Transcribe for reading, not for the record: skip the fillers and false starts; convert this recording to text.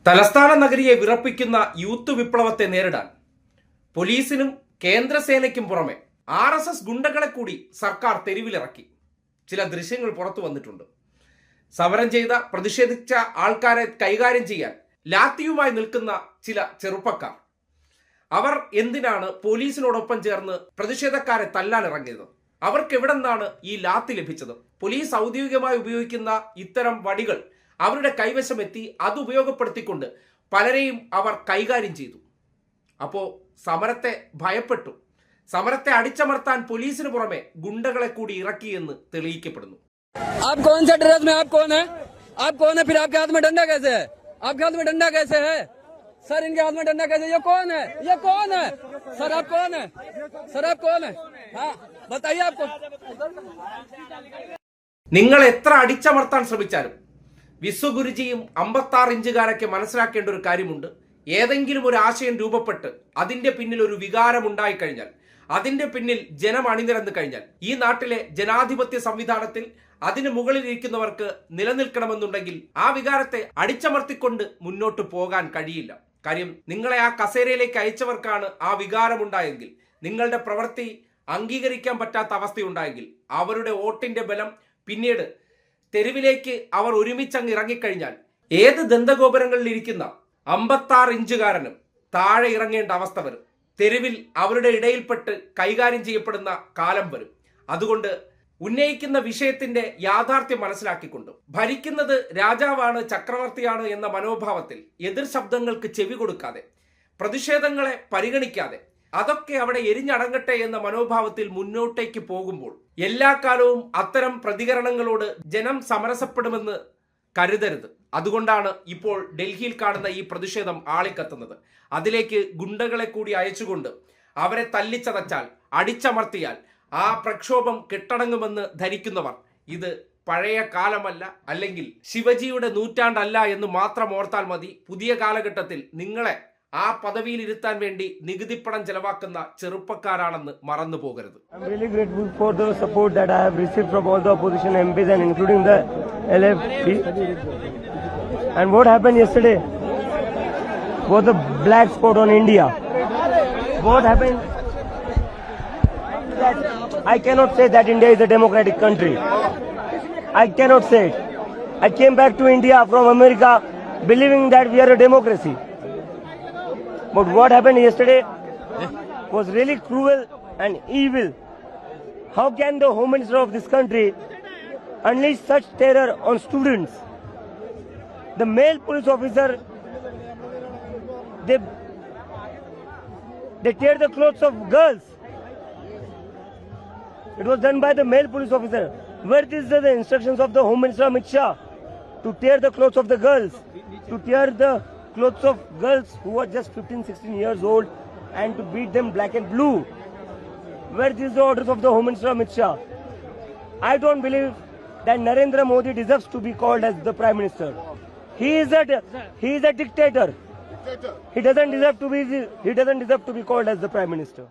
തലസ്ഥാന നഗരിയെ വിറപ്പിക്കുന്ന യൂത്ത് വിപ്ലവത്തെ നേരിടാൻ പോലീസിനും കേന്ദ്രസേനയ്ക്കും പുറമെ RSS ഗുണ്ടകളെ കൂടി സർക്കാർ തെരുവിലിറക്കി. ചില ദൃശ്യങ്ങൾ പുറത്തു വന്നിട്ടുണ്ട്. സമരം ചെയ്ത പ്രതിഷേധിച്ച ആൾക്കാരെ കൈകാര്യം ചെയ്യാൻ ലാത്തിയുമായി നിൽക്കുന്ന ചില ചെറുപ്പക്കാർ. അവർ എന്തിനാണ് പോലീസിനോടൊപ്പം ചേർന്ന് പ്രതിഷേധക്കാരെ തല്ലാനിറങ്ങിയത്? അവർക്ക് എവിടെ നിന്നാണ് ഈ ലാത്തി ലഭിച്ചത്? പോലീസ് ഔദ്യോഗികമായി ഉപയോഗിക്കുന്ന ഇത്തരം വടികൾ അവരുടെ കൈവശമെത്തി അത് ഉപയോഗപ്പെടുത്തിക്കൊണ്ട് പലരെയും അവർ കൈകാര്യം ചെയ്തു. അപ്പോൾ സമരത്തെ ഭയപ്പെട്ടു. സമരത്തെ അടിച്ചമർത്താൻ പോലീസിന് പുറമെ ഗുണ്ടകളെ കൂടി ഇറക്കിയെന്ന് തെളിയിക്കപ്പെടുന്നു. आप कौन सा ड्रेस में आप कौन है? आप कौन है? फिर आपके हाथ में डंडा कैसे है? आपके हाथ में डंडा कैसे है? सर इनके हाथ में डंडा कैसे? ये कौन है? ये कौन है? सर आप कौन है? सर आप कौन है? हाँ बताइए आपको. നിങ്ങൾ എത്ര അടിച്ചമർത്താൻ ശ്രമിച്ചാലും വിശ്വഗുരുജിയും 56 ഇഞ്ചുകാരൊക്കെ മനസ്സിലാക്കേണ്ട ഒരു കാര്യമുണ്ട്. ഏതെങ്കിലും ഒരു ആശയം രൂപപ്പെട്ട് അതിന്റെ പിന്നിൽ ഒരു വികാരം ഉണ്ടായിക്കഴിഞ്ഞാൽ, അതിന്റെ പിന്നിൽ ജനം അണിനിരന്നു കഴിഞ്ഞാൽ, ഈ നാട്ടിലെ ജനാധിപത്യ സംവിധാനത്തിൽ അതിന് മുകളിൽ ഇരിക്കുന്നവർക്ക് നിലനിൽക്കണമെന്നുണ്ടെങ്കിൽ ആ വികാരത്തെ അടിച്ചമർത്തിക്കൊണ്ട് മുന്നോട്ട് പോകാൻ കഴിയില്ല. കാര്യം നിങ്ങളെ ആ കസേരയിലേക്ക് അയച്ചവർക്കാണ് ആ വികാരമുണ്ടായെങ്കിൽ, നിങ്ങളുടെ പ്രവൃത്തി അംഗീകരിക്കാൻ പറ്റാത്ത അവസ്ഥയുണ്ടായെങ്കിൽ, അവരുടെ വോട്ടിന്റെ ബലം പിന്നീട് തെരുവിലേക്ക് അവർ ഒരുമിച്ചങ്ങ് ഇറങ്ങിക്കഴിഞ്ഞാൽ ഏത് ദന്തഗോപുരങ്ങളിൽ ഇരിക്കുന്ന 56 ഇഞ്ചുകാരനും താഴെ ഇറങ്ങേണ്ട അവസ്ഥ വരും. തെരുവിൽ അവരുടെ ഇടയിൽപ്പെട്ട് കൈകാര്യം ചെയ്യപ്പെടുന്ന കാലം വരും. അതുകൊണ്ട് ഉന്നയിക്കുന്ന വിഷയത്തിന്റെ യാഥാർത്ഥ്യം മനസ്സിലാക്കിക്കൊണ്ട് ഭരിക്കുന്നത് രാജാവാണ്, ചക്രവർത്തിയാണ് എന്ന മനോഭാവത്തിൽ എതിർ ശബ്ദങ്ങൾക്ക് ചെവി കൊടുക്കാതെ, പ്രതിഷേധങ്ങളെ പരിഗണിക്കാതെ, അതൊക്കെ അവിടെ എരിഞ്ഞടങ്ങട്ടെ എന്ന മനോഭാവത്തിൽ മുന്നോട്ടേക്ക് പോകുമ്പോൾ എല്ലാ കാലവും അത്തരം പ്രതികരണങ്ങളോട് ജനം സമരസപ്പെടുമെന്ന് കരുതരുത്. അതുകൊണ്ടാണ് ഇപ്പോൾ ഡൽഹിയിൽ കാണുന്ന ഈ പ്രതിഷേധം ആളിക്കത്തുന്നത്. അതിലേക്ക് ഗുണ്ടകളെ കൂടി അയച്ചുകൊണ്ട് അവരെ തല്ലിച്ചതച്ചാൽ, അടിച്ചമർത്തിയാൽ ആ പ്രക്ഷോഭം കെട്ടടങ്ങുമെന്ന് ധരിക്കുന്നവർ ഇത് പഴയ കാലമല്ല, അല്ലെങ്കിൽ ശിവജിയുടെ നൂറ്റാണ്ടല്ല എന്ന് മാത്രം ഓർത്താൽ മതി. പുതിയ കാലഘട്ടത്തിൽ നിങ്ങളെ ആ പദവിയിൽ ഇരുത്താൻ വേണ്ടി നികുതിപ്പണം ചെലവാക്കുന്ന ചെറുപ്പക്കാരാണെന്ന് മറന്നു പോകരുത്. I'm really grateful for the support that I have received from all the opposition MPs and including the LFP. And what happened yesterday was a black spot on India. What happened? That I cannot say that India is a democratic country. I cannot say it. I came back to India from America believing that we are a democracy. But what happened yesterday was really cruel and evil. How can the Home Minister of this country unleash such terror on students? The male police officer, they tear the clothes of girls. It was done by the male police officer. Where is the instructions of the Home Minister Amit Shah to tear the clothes of the girls, to tear the clothes of girls who are just 15-16 years old and to beat them black and blue? Where is the orders of the Home Minister Amit Shah? I don't believe that Narendra Modi deserves to be called as the Prime Minister. He is a dictator. He doesn't deserve to be called as the Prime Minister.